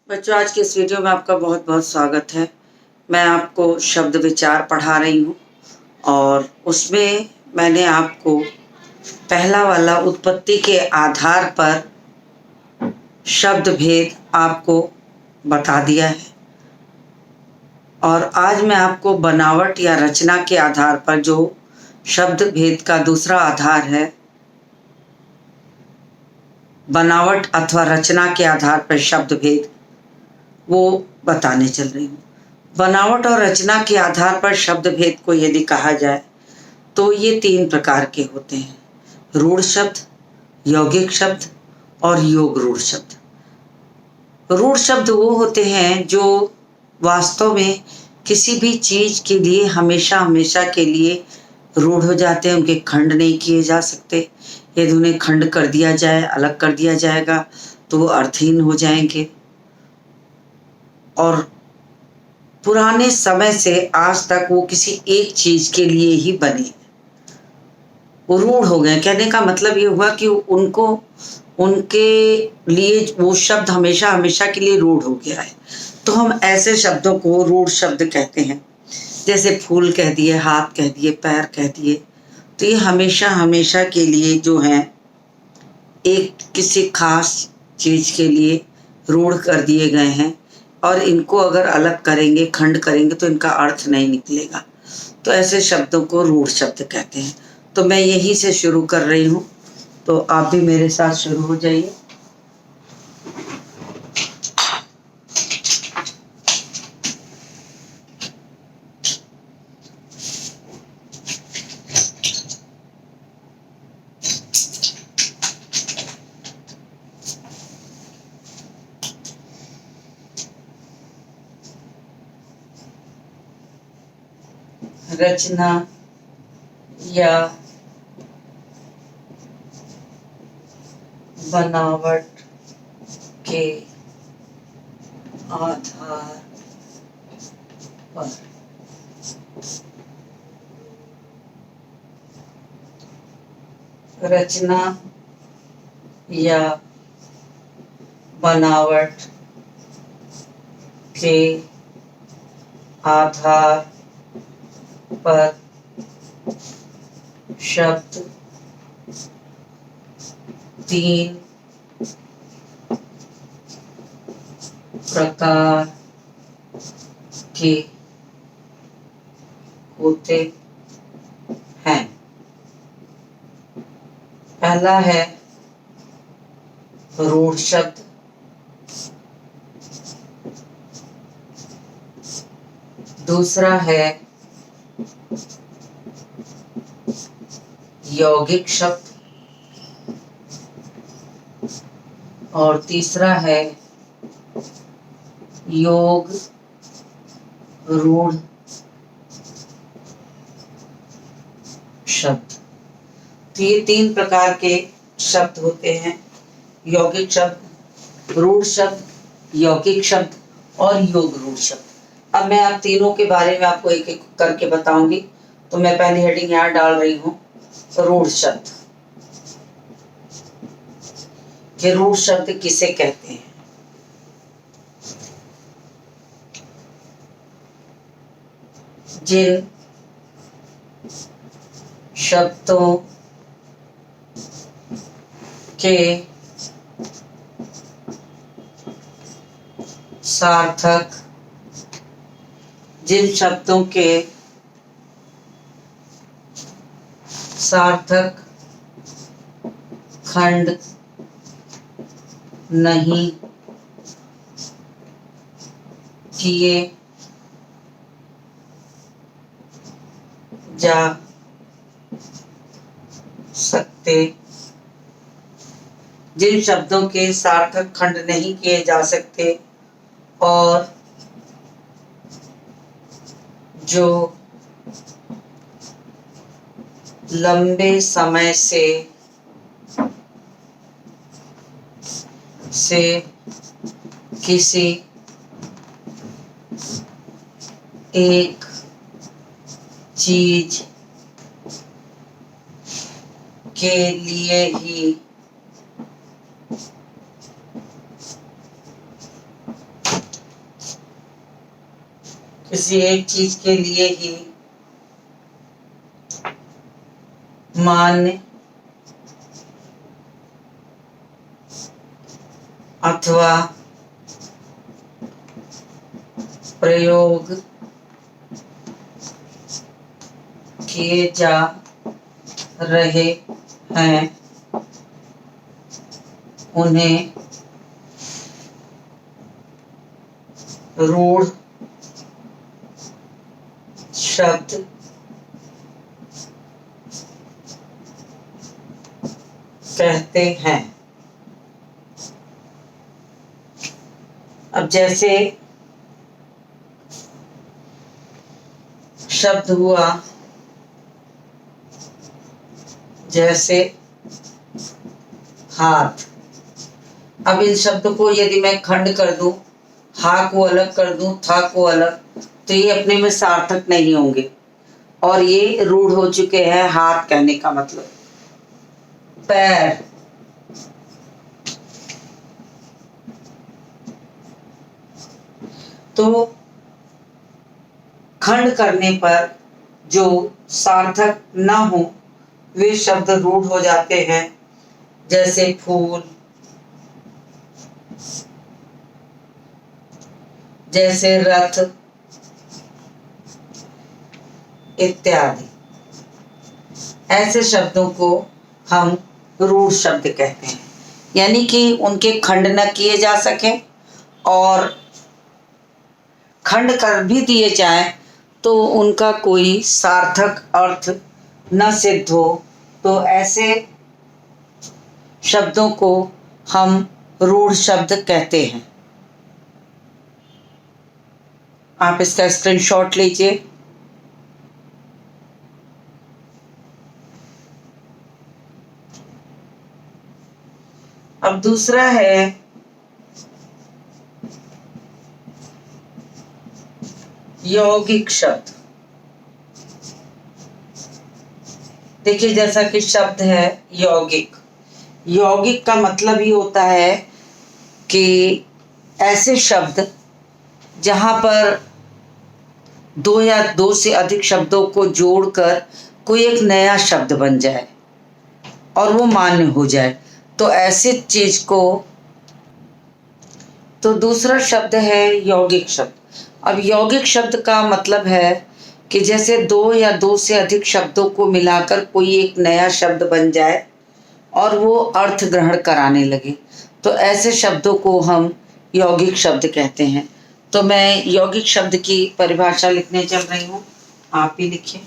बच्चों, आज के इस वीडियो में आपका बहुत बहुत स्वागत है। मैं आपको शब्द विचार पढ़ा रही हूँ और उसमें मैंने आपको पहला वाला उत्पत्ति के आधार पर शब्द भेद आपको बता दिया है और आज मैं आपको बनावट या रचना के आधार पर जो शब्द भेद का दूसरा आधार है, बनावट अथवा रचना के आधार पर शब्द भेद, वो बताने चल रही हूँ। बनावट और रचना के आधार पर शब्द भेद को यदि कहा जाए तो ये 3 प्रकार के होते हैं: रूढ़ शब्द, यौगिक शब्द और योग रूढ़ शब्द। रूढ़ शब्द वो होते हैं जो वास्तव में किसी भी चीज के लिए हमेशा हमेशा के लिए रूढ़ हो जाते हैं, उनके खंड नहीं किए जा सकते। यदि उन्हें खंड कर दिया जाए, अलग कर दिया जाएगा तो वो अर्थहीन हो जाएंगे और पुराने समय से आज तक वो किसी एक चीज के लिए ही बने, वो रूढ़ हो गए। कहने का मतलब ये हुआ कि उनको उनके लिए वो शब्द हमेशा हमेशा के लिए रूढ़ हो गया है। तो हम ऐसे शब्दों को रूढ़ शब्द कहते हैं। जैसे फूल कह दिए, हाथ कह दिए, पैर कह दिए, तो ये हमेशा हमेशा के लिए जो है एक किसी खास चीज के लिए रूढ़ कर दिए गए हैं और इनको अगर अलग करेंगे, खंड करेंगे तो इनका अर्थ नहीं निकलेगा। तो ऐसे शब्दों को रूढ़ शब्द कहते हैं। तो मैं यहीं से शुरू कर रही हूँ, तो आप भी मेरे साथ शुरू हो जाइए। रचना या बनावट के आधार पर रचना या बनावट के आधार पर शब्द 3 प्रकार के होते हैं। पहला है रूढ़ शब्द, दूसरा है यौगिक शब्द और तीसरा है योग रूढ़ शब्द। तो ये 3 प्रकार के शब्द होते हैं: यौगिक शब्द, रूढ़ शब्द, यौगिक शब्द और योग रूढ़ शब्द। अब मैं आप तीनों के बारे में आपको एक एक करके बताऊंगी। तो मैं पहली हेडिंग यहाँ डाल रही हूँ, रूढ़ शब्द। कि रूढ़ शब्द किसे कहते हैं? जिन शब्दों के सार्थक, जिन शब्दों के सार्थक खंड नहीं किए जा सकते, जिन शब्दों के सार्थक खंड नहीं किए जा सकते और जो लंबे समय से किसी एक चीज के लिए ही किसी एक चीज के लिए ही मान्य अथवा प्रयोग किए जा रहे हैं उन्हें रूढ़ शब्द कहते हैं। अब जैसे शब्द हुआ, जैसे हाथ। अब इन शब्दों को यदि मैं खंड कर दूं, हा को अलग कर दूं, था को अलग, तो ये अपने में सार्थक नहीं होंगे और ये रूढ़ हो चुके हैं हाथ कहने का मतलब। पैर, तो खंड करने पर जो सार्थक न हो वे शब्द रूढ़ हो जाते हैं, जैसे फूल, जैसे रथ इत्यादि। ऐसे शब्दों को हम रूढ़ शब्द कहते हैं, यानी कि उनके खंड न किए जा सके और खंड कर भी दिए जाएं तो उनका कोई सार्थक अर्थ न सिद्ध हो, तो ऐसे शब्दों को हम रूढ़ शब्द कहते हैं। आप इसका स्क्रीनशॉट लीजिए। अब दूसरा है यौगिक शब्द। देखिए, जैसा कि शब्द है यौगिक, यौगिक का मतलब ही होता है कि ऐसे शब्द जहां पर दो या दो से अधिक शब्दों को जोड़कर कोई एक नया शब्द बन जाए और वो मान्य हो जाए, तो ऐसी चीज को। तो दूसरा शब्द है यौगिक शब्द। अब यौगिक शब्द का मतलब है कि जैसे दो या दो से अधिक शब्दों को मिलाकर कोई एक नया शब्द बन जाए और वो अर्थ ग्रहण कराने लगे, तो ऐसे शब्दों को हम यौगिक शब्द कहते हैं। तो मैं यौगिक शब्द की परिभाषा लिखने चल रही हूँ, आप ही लिखिए।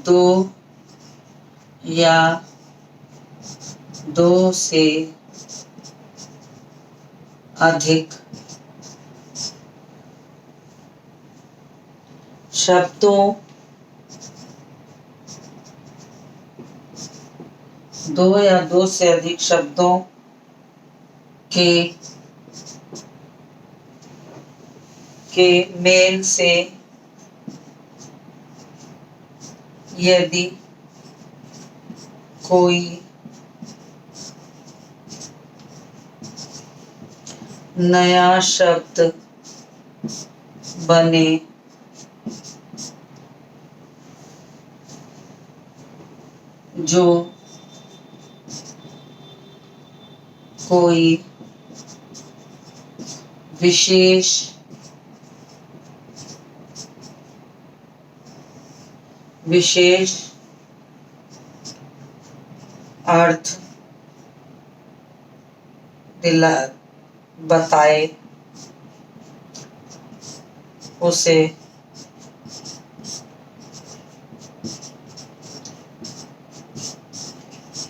दो या दो से अधिक शब्दों, दो या दो से अधिक शब्दों के मेल से यदि कोई नया शब्द बने जो कोई विशेष अर्थ दिला बताए, उसे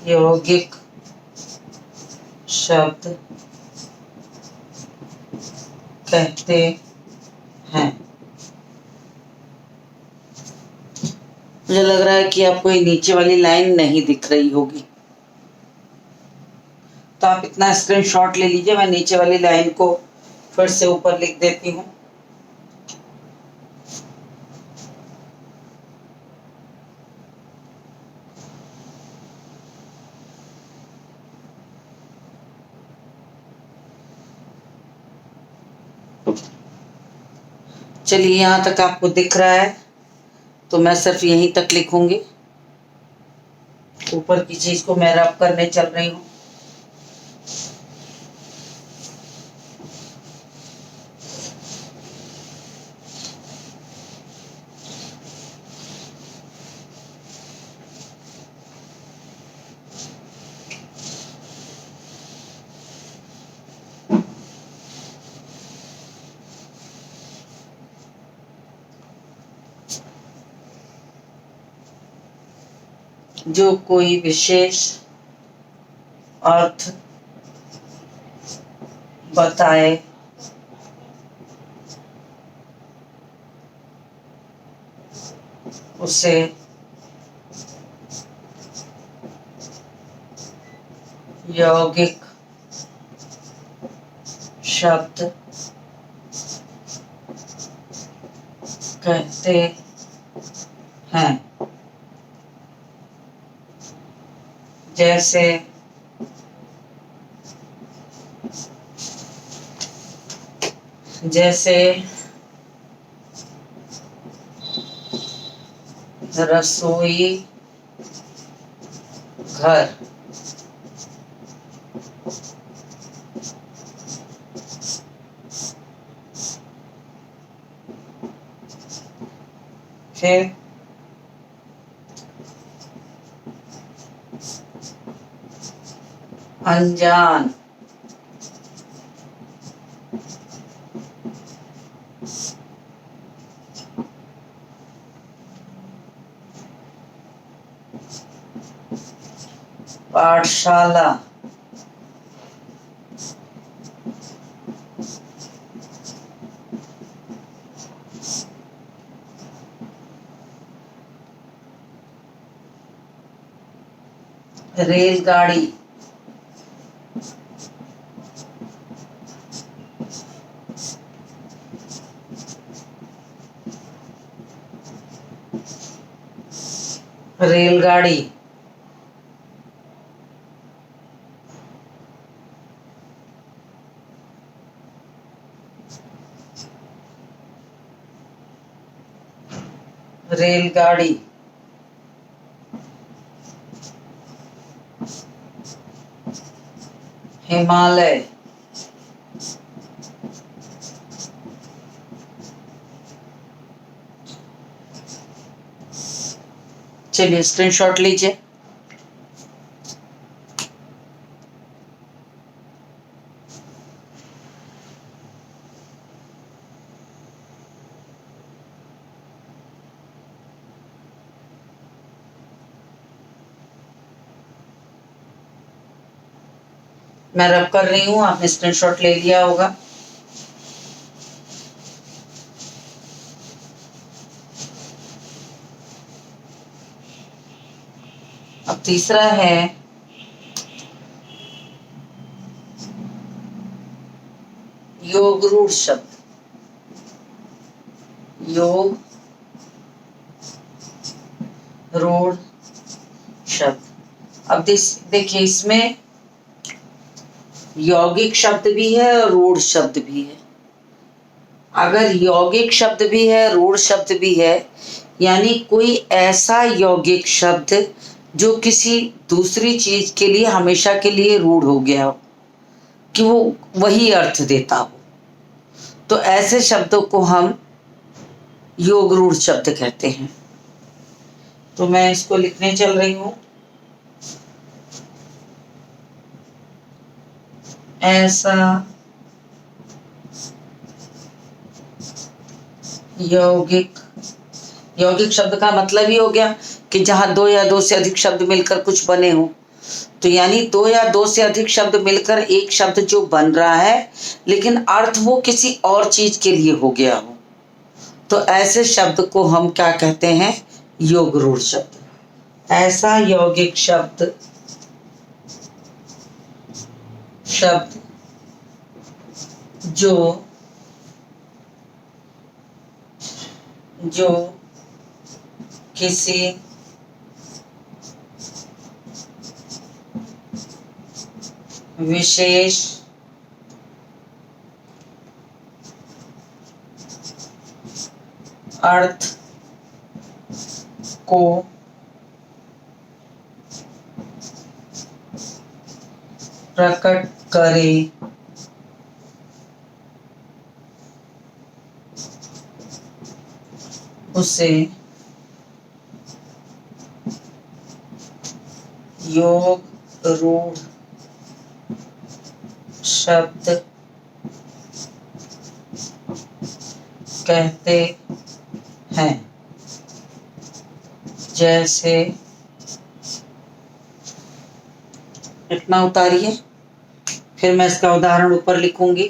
यौगिक शब्द कहते हैं। मुझे लग रहा है कि आपको ये नीचे वाली लाइन नहीं दिख रही होगी, तो आप इतना स्क्रीनशॉट ले लीजिए। मैं नीचे वाली लाइन को फिर से ऊपर लिख देती हूँ। चलिए, यहाँ तक आपको दिख रहा है तो मैं सिर्फ यहीं तक लिखूंगी। ऊपर की चीज को मैं रब करने चल रही हूँ। जो कोई विशेष अर्थ बताए उसे यौगिक शब्द कहते हैं। जैसे रसोई घर, फिर अनजान, पाठशाला, रेलगाड़ी, रेलगाड़ी, रेलगाड़ी, हिमालय, चलिए स्क्रीनशॉट लीजिए। मैं रब कर रही हूँ, आपने स्क्रीनशॉट ले लिया होगा। अब तीसरा है योग रूढ़ शब्द। योग रूढ़ शब्द। अब देखिए, इसमें यौगिक शब्द भी है और रूढ़ शब्द भी है। अगर यौगिक शब्द भी है, रूढ़ शब्द भी है, यानी कोई ऐसा यौगिक शब्द जो किसी दूसरी चीज के लिए हमेशा के लिए रूढ़ हो गया हो, कि वो वही अर्थ देता हो, तो ऐसे शब्दों को हम योग रूढ़ शब्द कहते हैं। तो मैं इसको लिखने चल रही हूं। ऐसा यौगिक शब्द का मतलब ही हो गया कि जहां दो या दो से अधिक शब्द मिलकर कुछ बने हो। तो यानी दो या दो से अधिक शब्द मिलकर एक शब्द जो बन रहा है, लेकिन अर्थ वो किसी और चीज के लिए हो गया हो, तो ऐसे शब्द को हम क्या कहते हैं? योग रूढ़ शब्द। ऐसा यौगिक शब्द जो किसी विशेष अर्थ को प्रकट करे उसे योग रूढ़ शब्द कहते हैं। जैसे इतना उतारिए, फिर मैं इसका उदाहरण ऊपर लिखूंगी।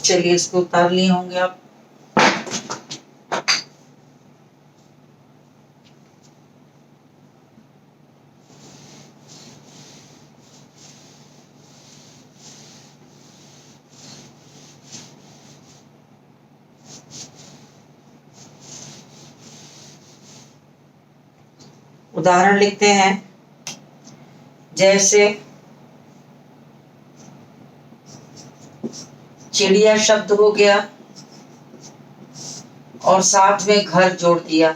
चलिए इसको उतार लिए होंगे आप। उदाहरण लिखते हैं। जैसे चिड़िया शब्द हो गया और साथ में घर जोड़ दिया,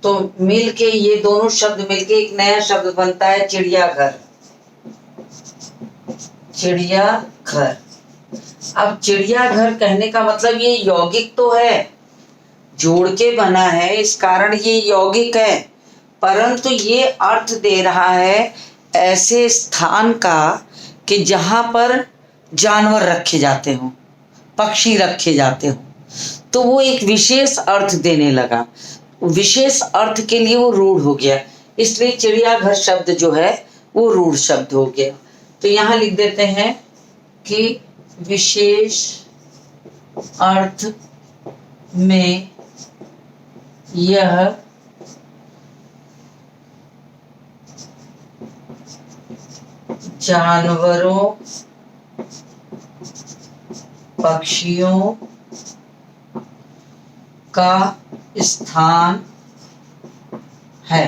तो मिलके ये दोनों शब्द मिलके एक नया शब्द बनता है चिड़ियाघर। चिड़ियाघर। अब चिड़ियाघर कहने का मतलब ये यौगिक तो है, जोड़ के बना है, इस कारण ये यौगिक है, परंतु ये अर्थ दे रहा है ऐसे स्थान का कि जहां पर जानवर रखे जाते हों, पक्षी रखे जाते हों, तो वो एक विशेष अर्थ देने लगा। विशेष अर्थ के लिए वो रूढ़ हो गया, इसलिए चिड़ियाघर शब्द जो है वो रूढ़ शब्द हो गया। तो यहाँ लिख देते हैं कि विशेष अर्थ में यह जानवरों, पक्षियों का स्थान है।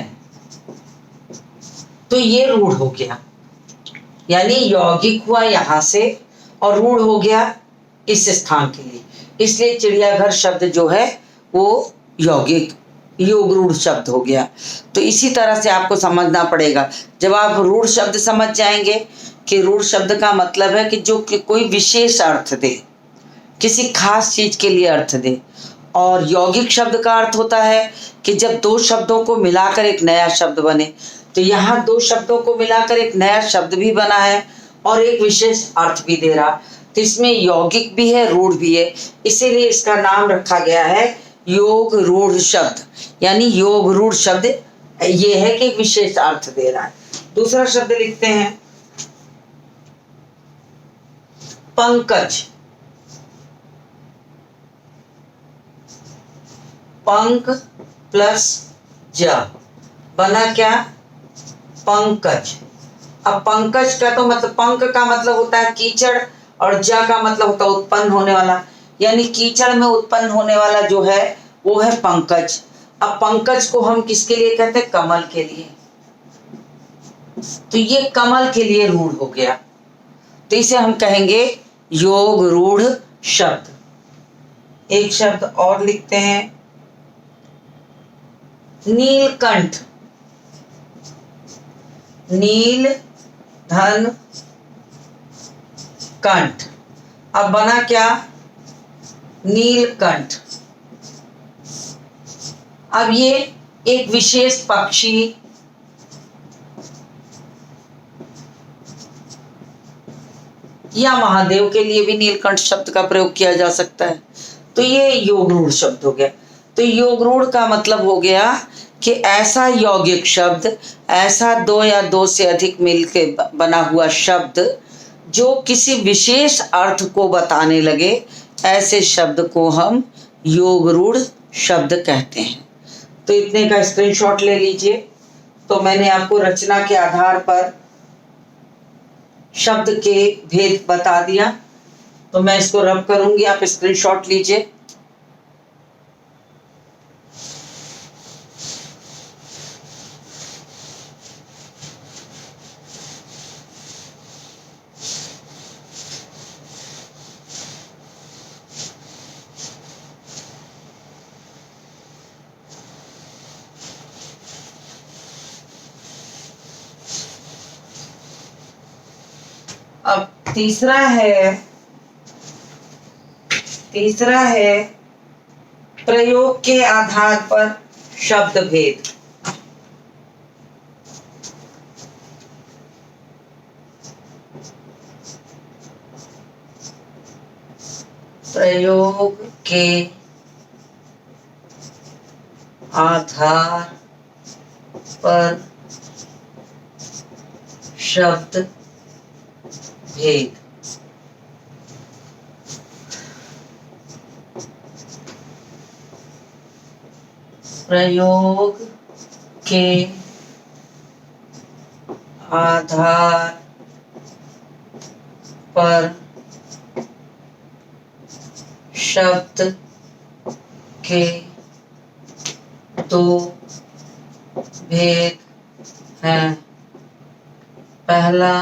तो ये रूढ़ हो गया, यानी यौगिक हुआ यहां से और रूढ़ हो गया इस स्थान के लिए, इसलिए चिड़ियाघर शब्द जो है वो यौगिक योग रूढ़ शब्द हो गया। तो इसी तरह से आपको समझना पड़ेगा। जब आप रूढ़ शब्द समझ जाएंगे कि रूढ़ शब्द का मतलब है कि जो कि कोई विशेष अर्थ दे, किसी खास चीज के लिए अर्थ दे, और यौगिक शब्द का अर्थ होता है कि जब दो शब्दों को मिलाकर एक नया शब्द बने। तो यहाँ दो शब्दों को मिलाकर एक नया शब्द भी बना है और एक विशेष अर्थ भी दे रहा, तो इसमें यौगिक भी है, रूढ़ भी है, इसीलिए इसका नाम रखा गया है योग रूढ़ शब्द। यानी योग रूढ़ शब्द ये है कि विशेष अर्थ दे रहा है। दूसरा शब्द लिखते हैं पंकज। पंक प्लस ज बना क्या? पंकज। अब पंकज का तो मतलब, पंक का मतलब होता है कीचड़ और ज का मतलब होता है उत्पन्न होने वाला, यानी कीचड़ में उत्पन्न होने वाला जो है वो है पंकज। अब पंकज को हम किसके लिए कहते हैं? कमल के लिए। तो ये कमल के लिए रूढ़ हो गया, तो इसे हम कहेंगे योग रूढ़ शब्द। एक शब्द और लिखते हैं नीलकंठ। नील धन कंठ। अब बना क्या? नीलकंठ। अब ये एक विशेष पक्षी या महादेव के लिए भी नीलकंठ शब्द का प्रयोग किया जा सकता है। तो ये योग रूढ़ शब्द हो गया। तो योग रूढ़ का मतलब हो गया कि ऐसा यौगिक शब्द, ऐसा दो या दो से अधिक मिलकर बना हुआ शब्द जो किसी विशेष अर्थ को बताने लगे ऐसे शब्द को हम योग रूढ़ शब्द कहते हैं। तो इतने का स्क्रीनशॉट ले लीजिए। तो मैंने आपको रचना के आधार पर शब्द के भेद बता दिया। तो मैं इसको रब करूंगी, आप स्क्रीनशॉट लीजिए। अब तीसरा है प्रयोग के आधार पर शब्द भेद। प्रयोग के आधार पर शब्द भेद। प्रयोग के आधार पर शब्द के दो भेद हैं। पहला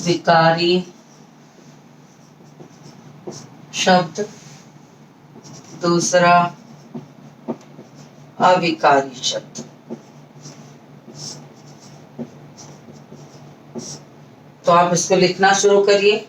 विकारी शब्द, दूसरा अविकारी शब्द। तो आप इसको लिखना शुरू करिए।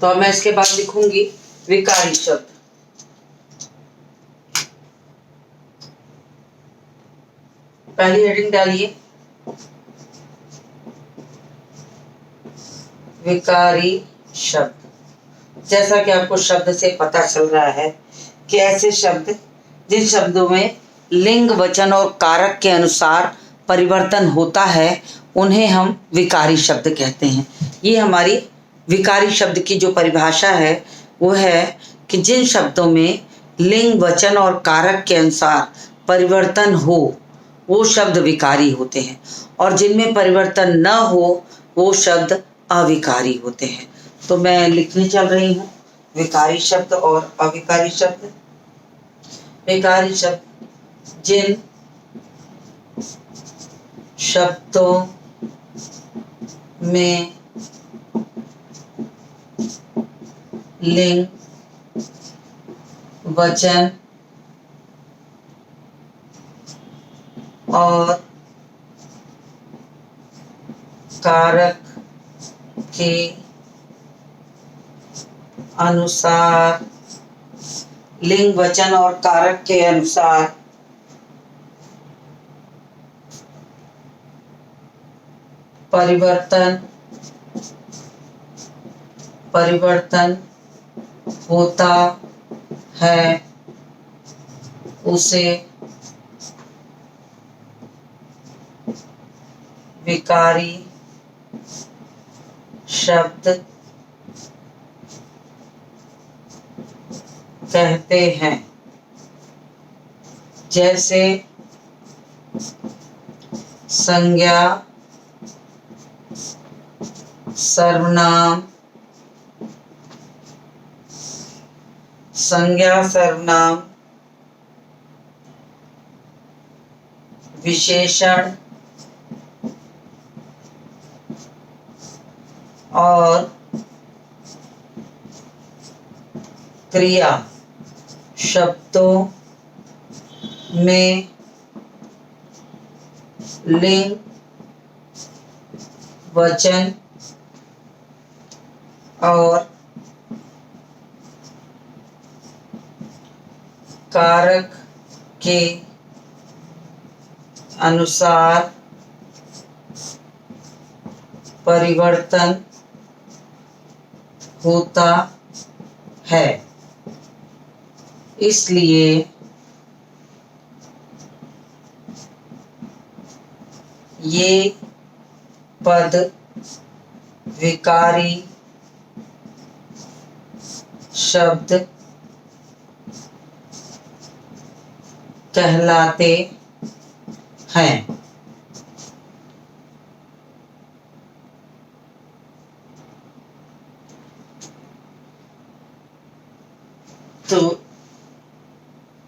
तो अब मैं इसके बाद लिखूंगी विकारी शब्द। पहली हेडिंग डालिए विकारी शब्द। जैसा कि आपको शब्द से पता चल रहा है कि ऐसे शब्द जिन शब्दों में लिंग, वचन और कारक के अनुसार परिवर्तन होता है उन्हें हम विकारी शब्द कहते हैं। ये हमारी विकारी शब्द की जो परिभाषा है वो है कि जिन शब्दों में लिंग, वचन और कारक के अनुसार परिवर्तन हो वो शब्द विकारी होते हैं, और जिनमें परिवर्तन न हो वो शब्द अविकारी होते हैं। तो मैं लिखने चल रही हूँ विकारी शब्द और अविकारी शब्द। विकारी शब्द जिन शब्दों में लिंग, वचन और कारक के अनुसार, लिंग, वचन और कारक के अनुसार परिवर्तन होता है उसे विकारी शब्द कहते हैं। जैसे संज्ञा, सर्वनाम, विशेषण और क्रिया शब्दों में लिंग, वचन और कारक के अनुसार परिवर्तन होता है। इसलिए ये पद विकारी शब्द कहलाते हैं। तो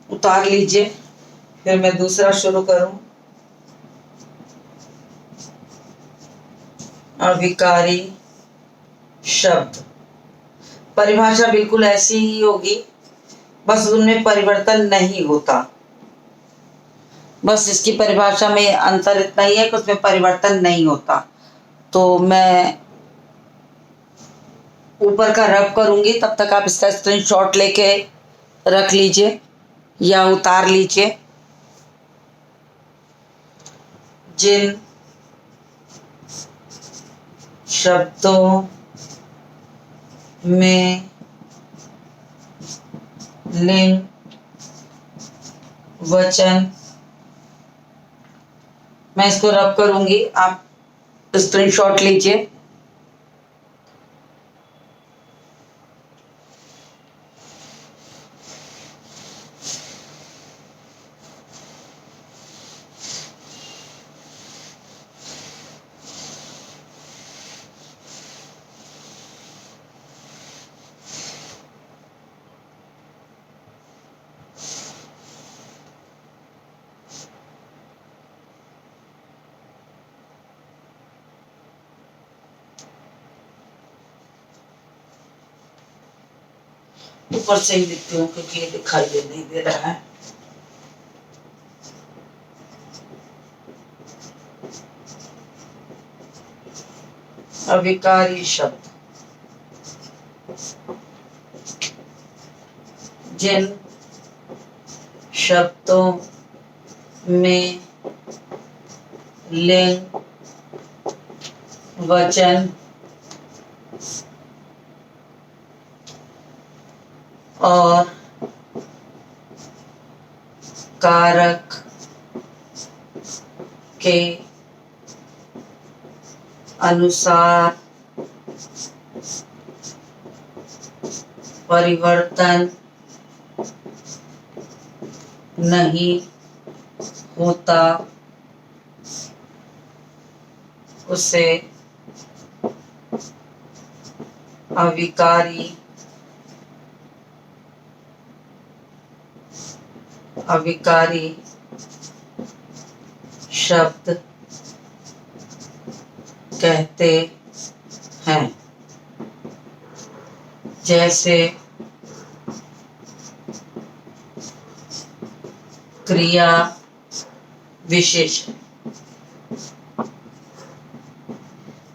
उतार लीजिए, फिर मैं दूसरा शुरू करूं। अविकारी शब्द, परिभाषा बिल्कुल ऐसी ही होगी, बस उनमें परिवर्तन नहीं होता। बस इसकी परिभाषा में अंतर इतना ही है कि उसमें परिवर्तन नहीं होता। तो मैं ऊपर का रब करूंगी, तब तक आप इसका स्क्रीनशॉट लेके रख लीजिए या उतार लीजिए। जिन शब्दों में लिंग वचन, मैं इसको रब करूंगी, आप स्क्रीनशॉट लीजिए। ऊपर से ही लिखती हूँ क्योंकि ये दिखाई नहीं दे रहा है। अविकारी शब्द, जिन शब्दों में लिंग वचन और कारक के अनुसार परिवर्तन नहीं होता, उसे अविकारी शब्द कहते हैं। जैसे क्रिया विशेषण,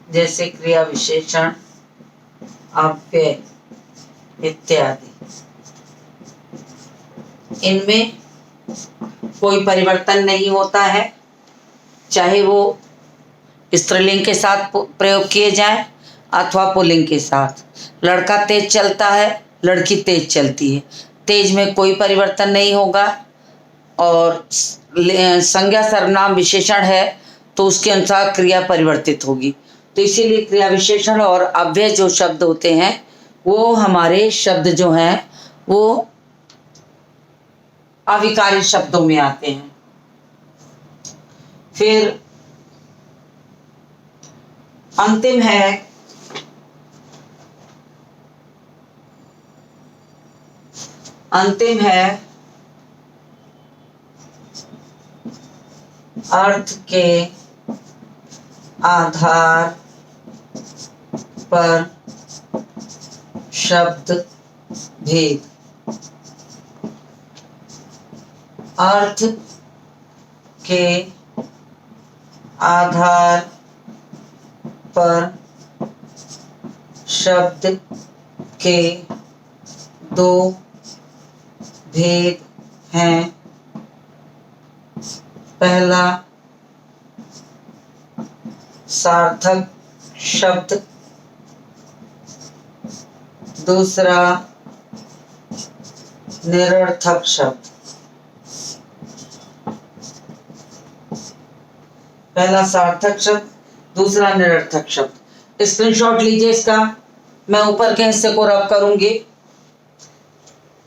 जैसे क्रिया विशेषण, अव्यय इत्यादि। इनमें कोई परिवर्तन नहीं होता है, चाहे वो स्त्रीलिंग के साथ प्रयोग किए जाएं अथवा पुल्लिंग के साथ। लड़का तेज चलता है, लड़की तेज चलती है, तेज में कोई परिवर्तन नहीं होगा। और संज्ञा सर्वनाम विशेषण है तो उसके अनुसार क्रिया परिवर्तित होगी। तो इसीलिए क्रिया विशेषण और अव्यय जो शब्द होते हैं वो हमारे शब्द जो हैं वो अविकारी शब्दों में आते हैं। फिर अंतिम है अर्थ के आधार पर शब्द भेद। अर्थ के आधार पर शब्द के दो भेद हैं। पहला सार्थक शब्द, दूसरा निरर्थक शब्द। पहला सार्थक शब्द, दूसरा निरर्थक शब्द। स्क्रीनशॉट लीजिए इसका, मैं ऊपर के हिस्से को रब करूंगी।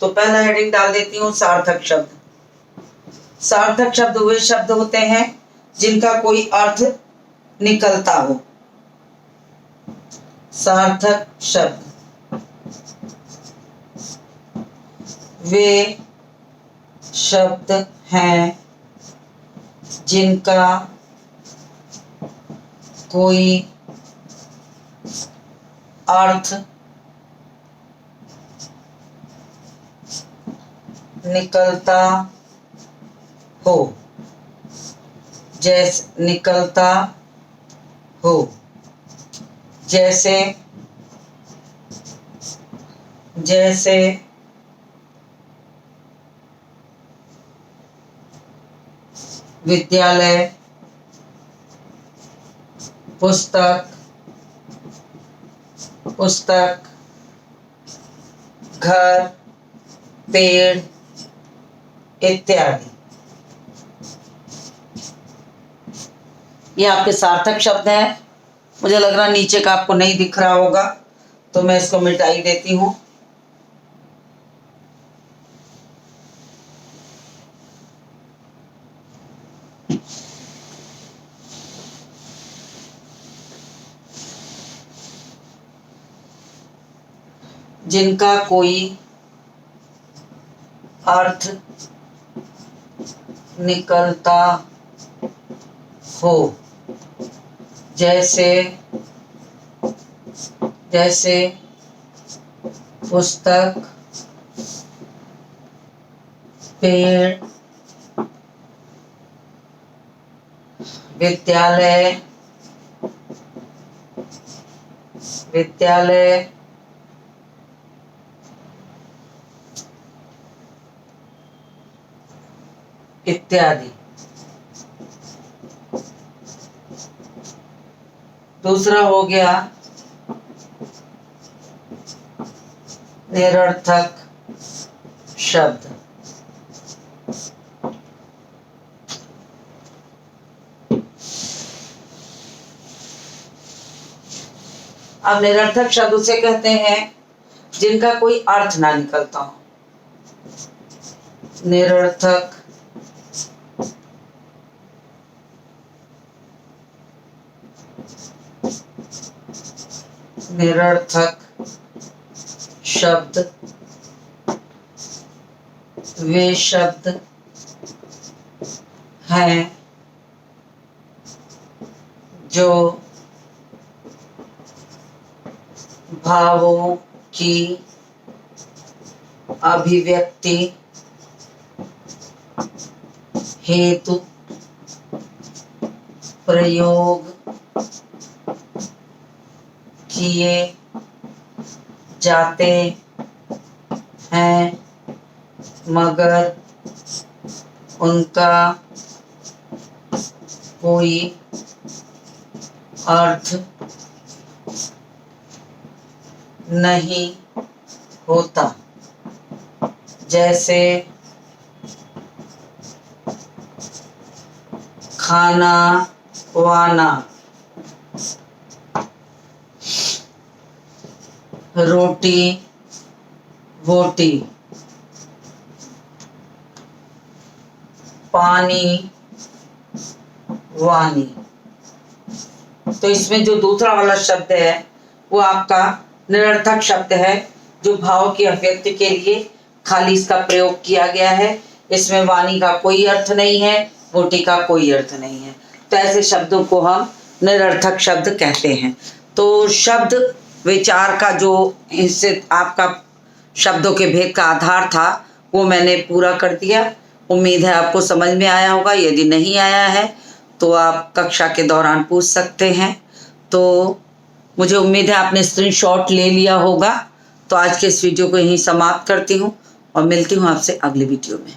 तो पहला हेडिंग डाल देती हूँ सार्थक शब्द। सार्थक शब्द वे शब्द होते हैं जिनका कोई अर्थ निकलता हो। सार्थक शब्द वे शब्द हैं जिनका कोई अर्थ निकलता हो। जैसे निकलता हो, जैसे जैसे विद्यालय, पुस्तक, पुस्तक, घर, पेड़ इत्यादि। ये आपके सार्थक शब्द हैं। मुझे लग रहा नीचे का आपको नहीं दिख रहा होगा, तो मैं इसको मिटाई देती हूँ। जिनका कोई अर्थ निकलता हो। जैसे जैसे पुस्तक, पेड़, विद्यालय, विद्यालय, इत्यादि। दूसरा हो गया निरर्थक शब्द। अब निरर्थक शब्द उसे कहते हैं जिनका कोई अर्थ ना निकलता हो। निरर्थक निरर्थक शब्द वे शब्द हैं जो भावों की अभिव्यक्ति हेतु प्रयोग किए जाते हैं, मगर उनका कोई अर्थ नहीं होता। जैसे खाना वाना, रोटी वोटी, पानी वानी। तो इसमें जो दूसरा वाला शब्द है वो आपका निरर्थक शब्द है, जो भाव की अभिव्यक्ति के लिए खाली इसका प्रयोग किया गया है। इसमें वाणी का कोई अर्थ नहीं है, वोटी का कोई अर्थ नहीं है। तो ऐसे शब्दों को हम निरर्थक शब्द कहते हैं। तो शब्द विचार का जो हिस्से आपका शब्दों के भेद का आधार था वो मैंने पूरा कर दिया। उम्मीद है आपको समझ में आया होगा। यदि नहीं आया है तो आप कक्षा के दौरान पूछ सकते हैं। तो मुझे उम्मीद है आपने स्क्रीनशॉट ले लिया होगा। तो आज के इस वीडियो को यहीं समाप्त करती हूँ और मिलती हूँ आपसे अगले वीडियो में।